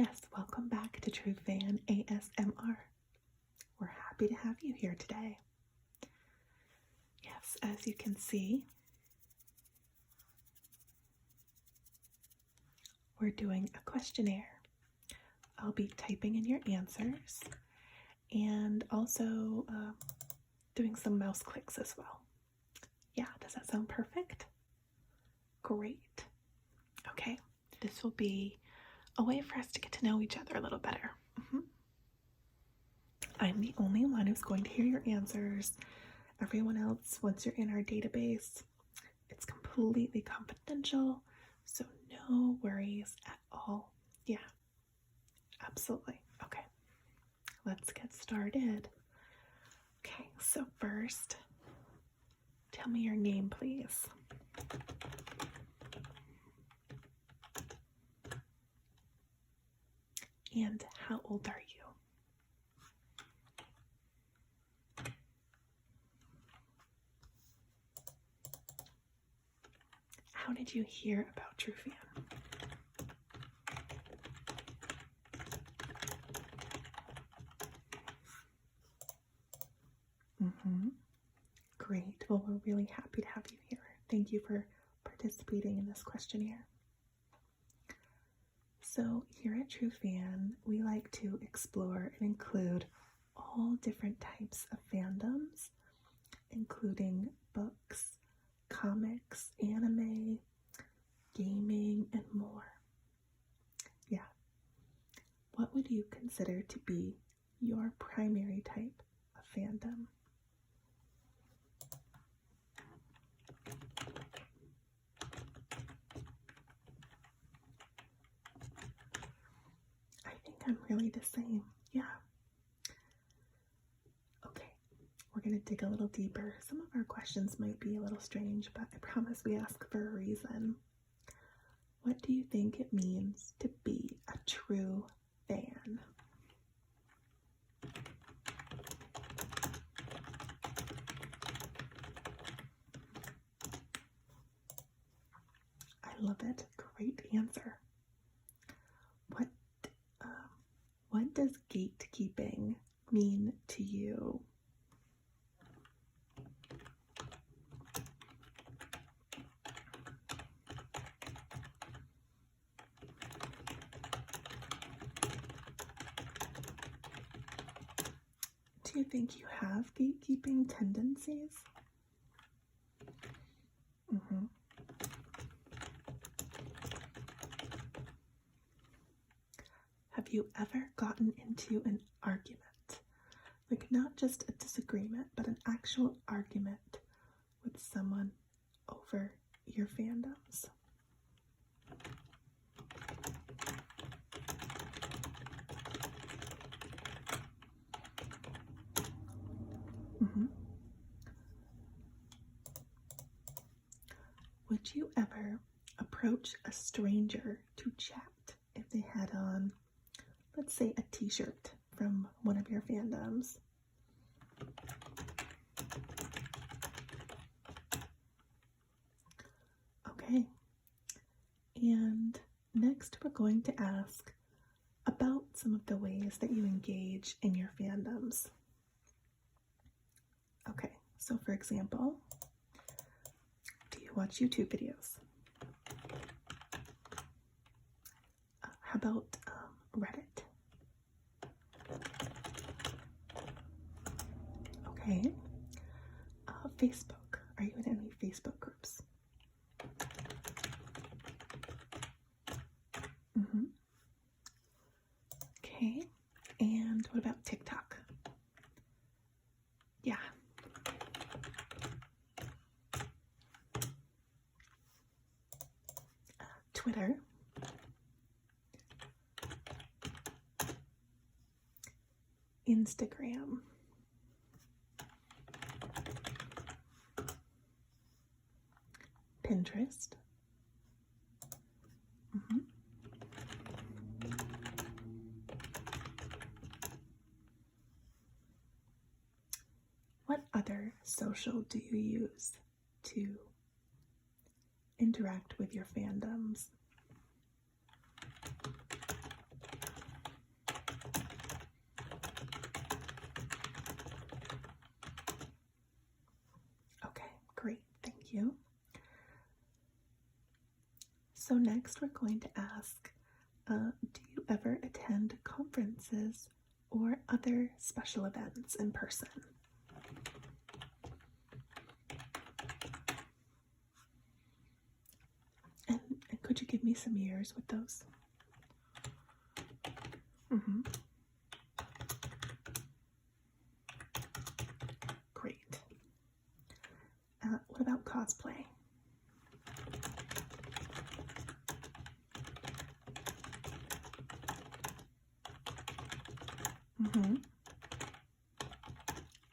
Yes, welcome back to TruFan ASMR. We're happy to have you here today. Yes, as you can see, we're doing a questionnaire. I'll be typing in your answers and also doing some mouse clicks as well. Yeah, does that sound perfect? Great. Okay, this will be a way for us to get to know each other a little better. I'm the only one who's going to hear your answers. Everyone else, once you're in our database, it's completely confidential, so no worries at all. Yeah, absolutely. Okay, let's get started. Okay, so first, tell me your name, please. And how old are you? How did you hear about TruFan? Great. Well, we're really happy to have you here. Thank you for participating in this questionnaire. So here at TruFan, we like to explore and include all different types of fandoms, including books, comics, anime, gaming, and more. Yeah. What would you consider to be your primary type of fandom? I think I'm really the same. Yeah. Okay, we're going to dig a little deeper. Some of our questions might be a little strange, but I promise we ask for a reason. What do you think it means to be a true fan? I love it. Great answer. What does gatekeeping mean to you? Do you think you have gatekeeping tendencies? Have you ever gotten into an argument? Like not just a disagreement, but an actual argument with someone over your fandoms? Would you ever approach a stranger to chat if they had on, let's say, a t-shirt from one of your fandoms? Okay, and next we're going to ask about some of the ways that you engage in your fandoms. Okay, so for example, do you watch YouTube videos? How about Reddit? Okay. Facebook. Are you in any Facebook groups? Okay. And what about TikTok? Yeah. Twitter. Instagram. Pinterest. What other social do you use to interact with your fandoms? you. So next we're going to ask, do you ever attend conferences or other special events in person? And could you give me some years with those? Great. What about cosplay?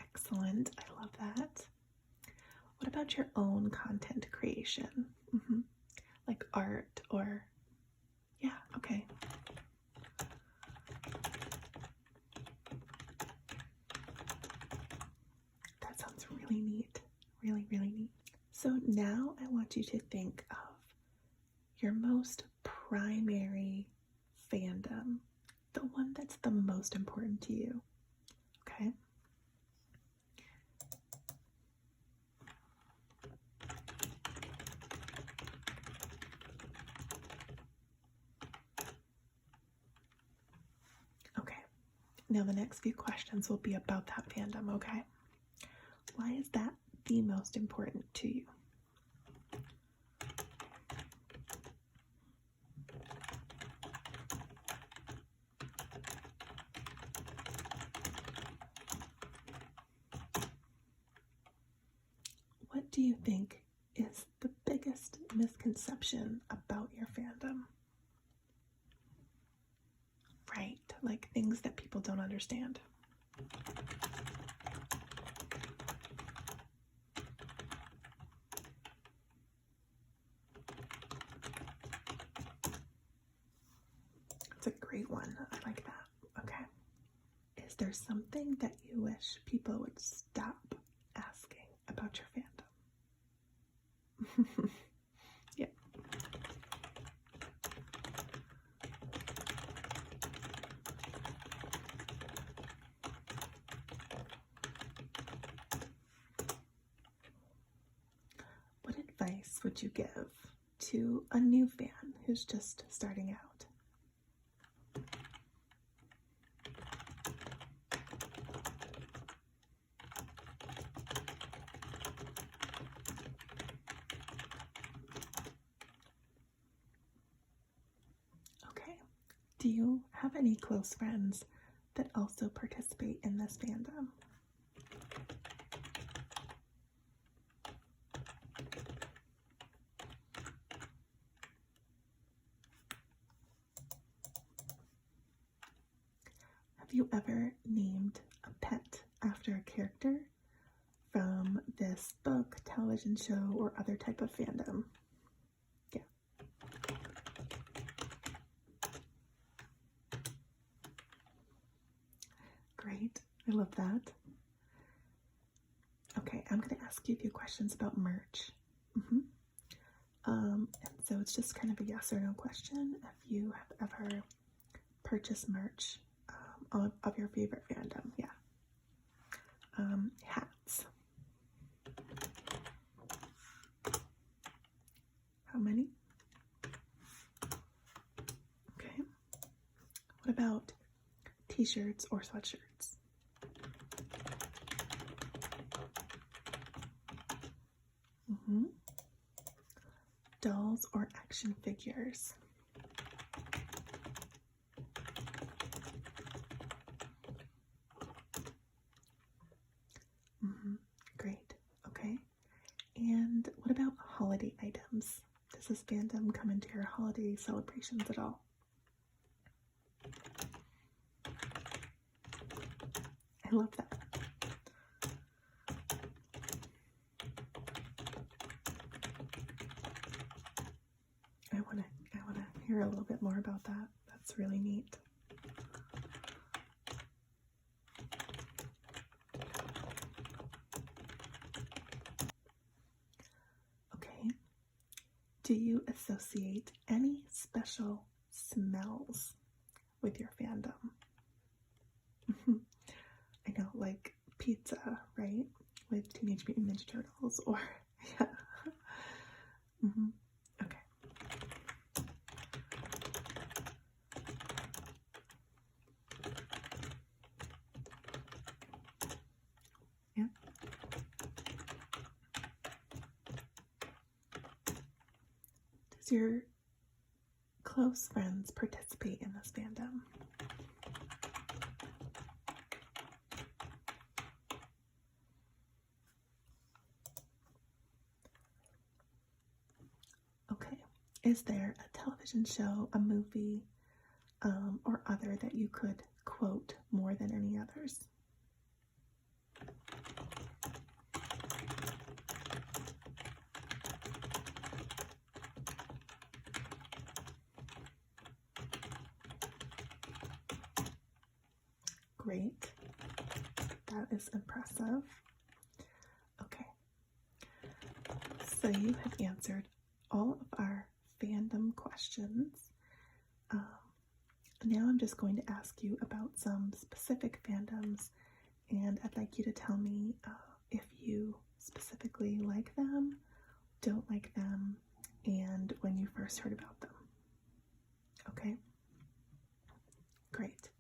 Excellent. I love that. What about your own content creation? Like art or... Yeah, okay. That sounds really neat. Really, really neat. So now I want you to think of your most primary fandom, the one that's the most important to you. Okay? Okay. Now the next few questions will be about that fandom, okay? Why is that the most important to you? What do you think is the biggest misconception about your fandom? Right, like things that people don't understand. It's a great one. I like that. Okay. Is there something that you wish people would stop asking about your fandom? Yeah. What advice would you give to a new fan who's just starting out? Okay. Do you have any close friends that also participate in this fandom? Have you ever named a pet after a character from this book, television show, or other type of fandom? Yeah. Great. I love that. Okay, I'm going to ask you a few questions about merch. And so it's just kind of a yes or no question. If you have ever purchased merch of your favorite fandom, yeah. Hats. How many? Okay. What about t-shirts or sweatshirts? Dolls or action figures? Great. Okay. And what about holiday items? Does this fandom come into your holiday celebrations at all? I love that. I want to hear a little bit more about that. That's really neat. Okay. Do you associate any special smells with your fandom? I know, like pizza, right? With Teenage Mutant Ninja Turtles, or yeah. Mm-hmm. Okay. Yeah. Does your close friends participate in this fandom? Okay. Is there a television show, a movie, or other that you could quote more than any others? Great. That is impressive. Okay. So you have answered all of our fandom questions. Now I'm just going to ask you about some specific fandoms, and I'd like you to tell me if you specifically like them, don't like them, and when you first heard about them. Okay? Great.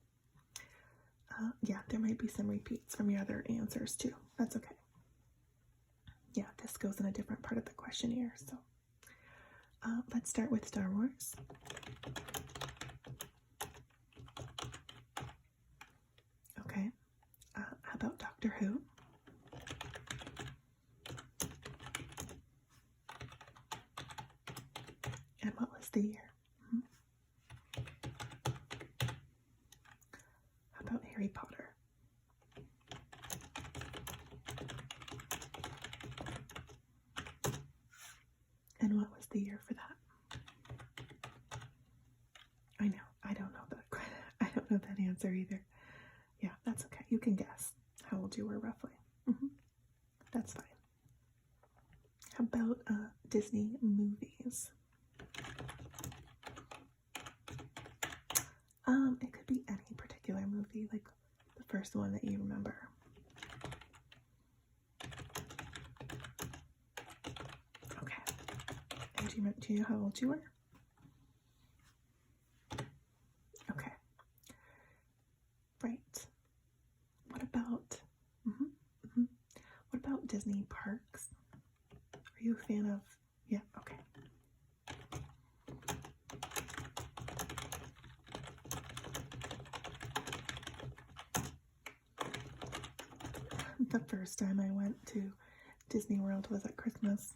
Yeah, there might be some repeats from your other answers too. That's okay. Yeah, this goes in a different part of the questionnaire. So let's start with Star Wars. Okay. How about Doctor Who? And what was the year? How about Harry Potter? And what was the year for that? I know, I don't know that. I don't know that answer either. Yeah, that's okay. You can guess how old you were roughly. That's fine. How about Disney movies? It could be any particular movie, like the first one that you remember. Okay. And do you know how old you were? Okay. Right. What about what about Disney parks? Are you a fan of? Yeah, okay. The first time I went to Disney World was at Christmas.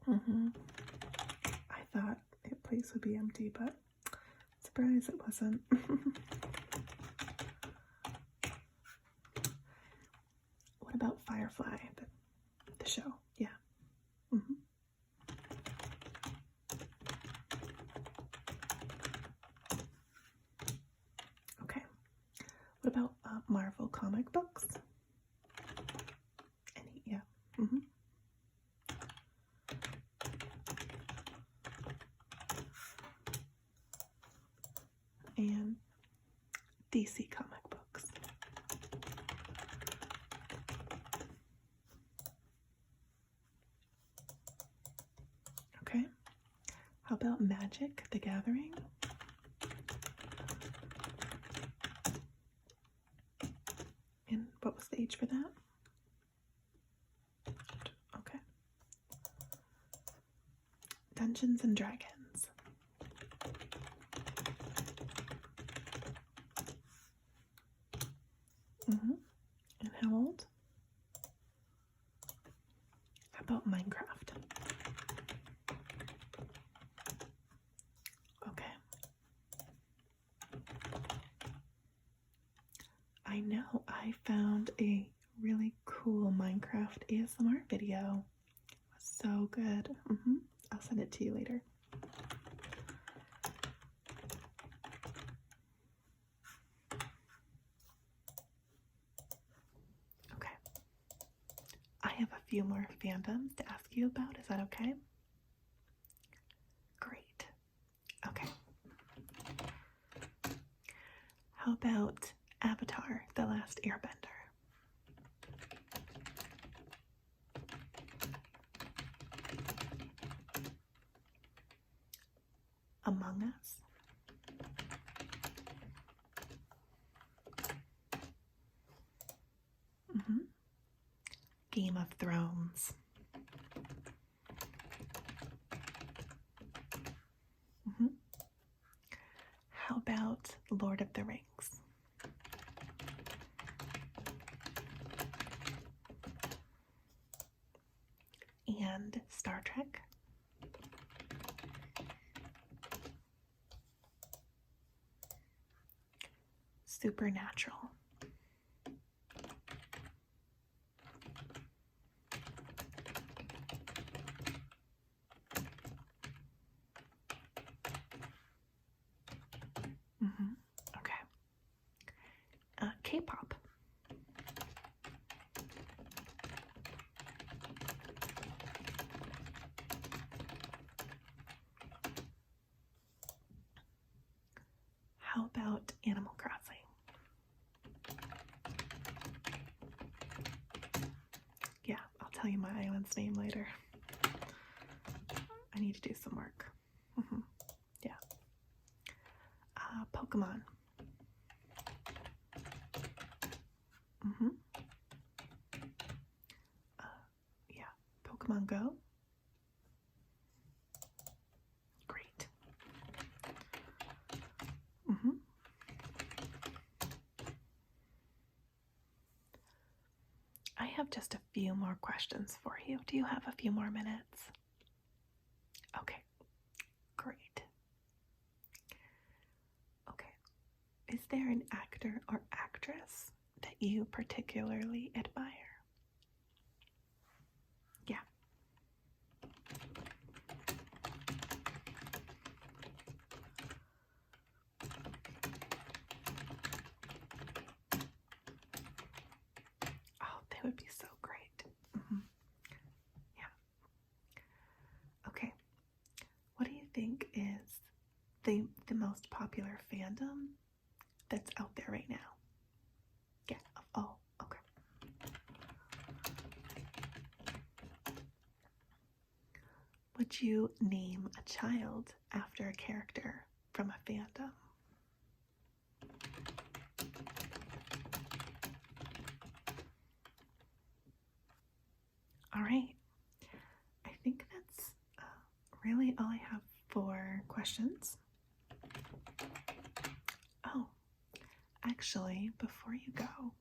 I thought the place would be empty, but surprise, it wasn't. What about Firefly, the show? Yeah. Okay. What about Marvel comic books? Any? Yeah. And DC comic books. Okay. How about Magic: The Gathering? And what was the age for that? Okay. Dungeons and Dragons. And how old? How about Minecraft? Okay. I know, I found a really cool Minecraft ASMR video. It was so good. I'll send it to you later. Okay. I have a few more fandoms to ask you about. Is that okay? Great. Okay. How about Avatar: The Last Airbender? Game of Thrones? How about Lord of the Rings? And Star Trek? Supernatural? Okay. K-pop? How about Animal Crossing? Yeah, I'll tell you my island's name later. I need to do some work. Yeah. Pokemon. Yeah. Pokemon Go. Great. I have just a few more questions for you. Do you have a few more minutes? Okay, great. Okay, is there an actor or actress that you particularly admire? Yeah. Oh, they would be so great. Yeah. Okay. What do you think is the most popular fandom that's out there right now? Yeah. Oh, okay. Would you name a child after a character from a fandom? All right. I think that's really all I have for questions. Oh, actually, before you go,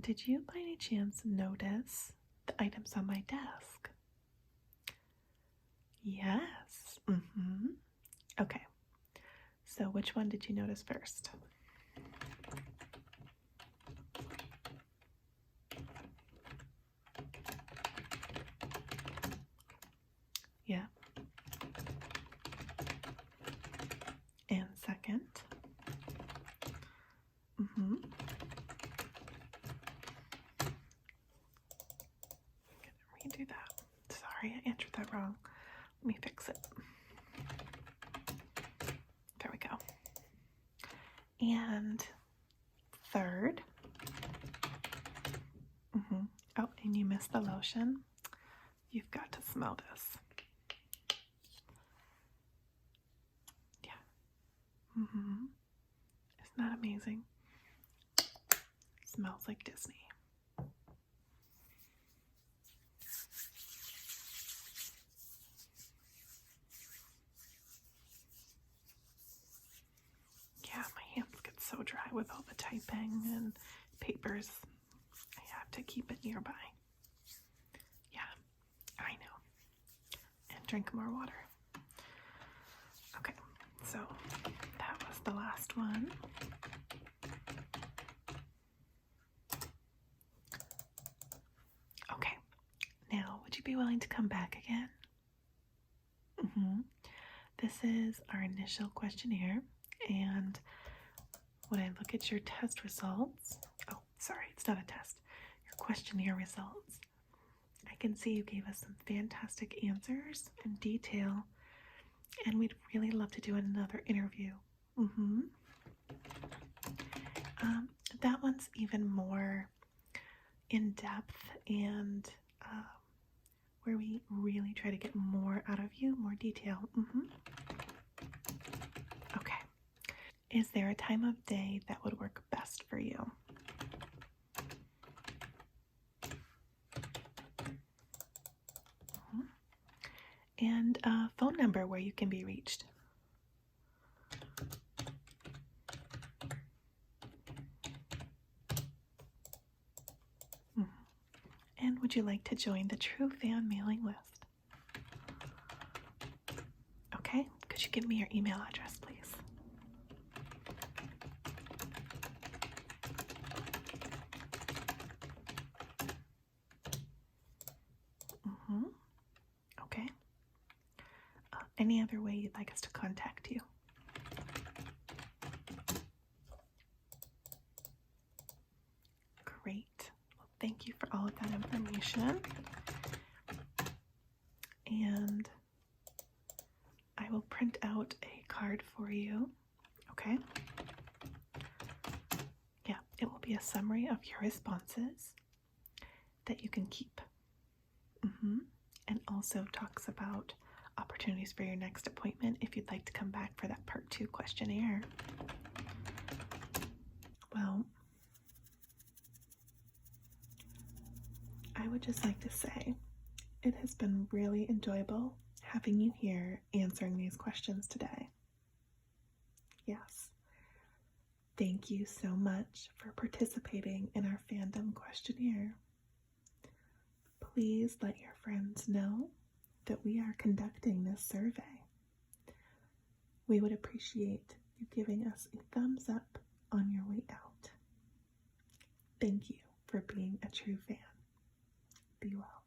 did you by any chance notice the items on my desk? Yes. Okay. So which one did you notice first? Yeah. And second? Redo that. Sorry, I entered that wrong. Let me fix it. There we go. And third? Oh, and you missed the lotion. You've got to smell this. Yeah. Isn't that amazing? Smells like Disney. Yeah, my hands get so dry with all the typing and papers. I have to keep it nearby. Yeah, I know. And drink more water. Okay, so that was the last one. Okay, now would you be willing to come back again? This is our initial questionnaire, and when I look at your test results, oh, sorry, it's not a test, your questionnaire results, I can see you gave us some fantastic answers in detail, and we'd really love to do another interview. That one's even more in depth and where we really try to get more out of you, more detail. Okay. Is there a time of day that would work best for you? and a phone number where you can be reached. And would you like to join the TruFan mailing list? Okay, could you give me your email address, please? Okay. Any other way you'd like us to contact you? Great. Well, thank you for all of that information. And I will print out a card for you. Okay? Yeah, it will be a summary of your responses that you can keep. And also talks about opportunities for your next appointment if you'd like to come back for that Part 2 questionnaire. Well, I would just like to say it has been really enjoyable having you here answering these questions today. Yes. Thank you so much for participating in our fandom questionnaire. Please let your friends know that we are conducting this survey. We would appreciate you giving us a thumbs up on your way out. Thank you for being a true fan. Be well.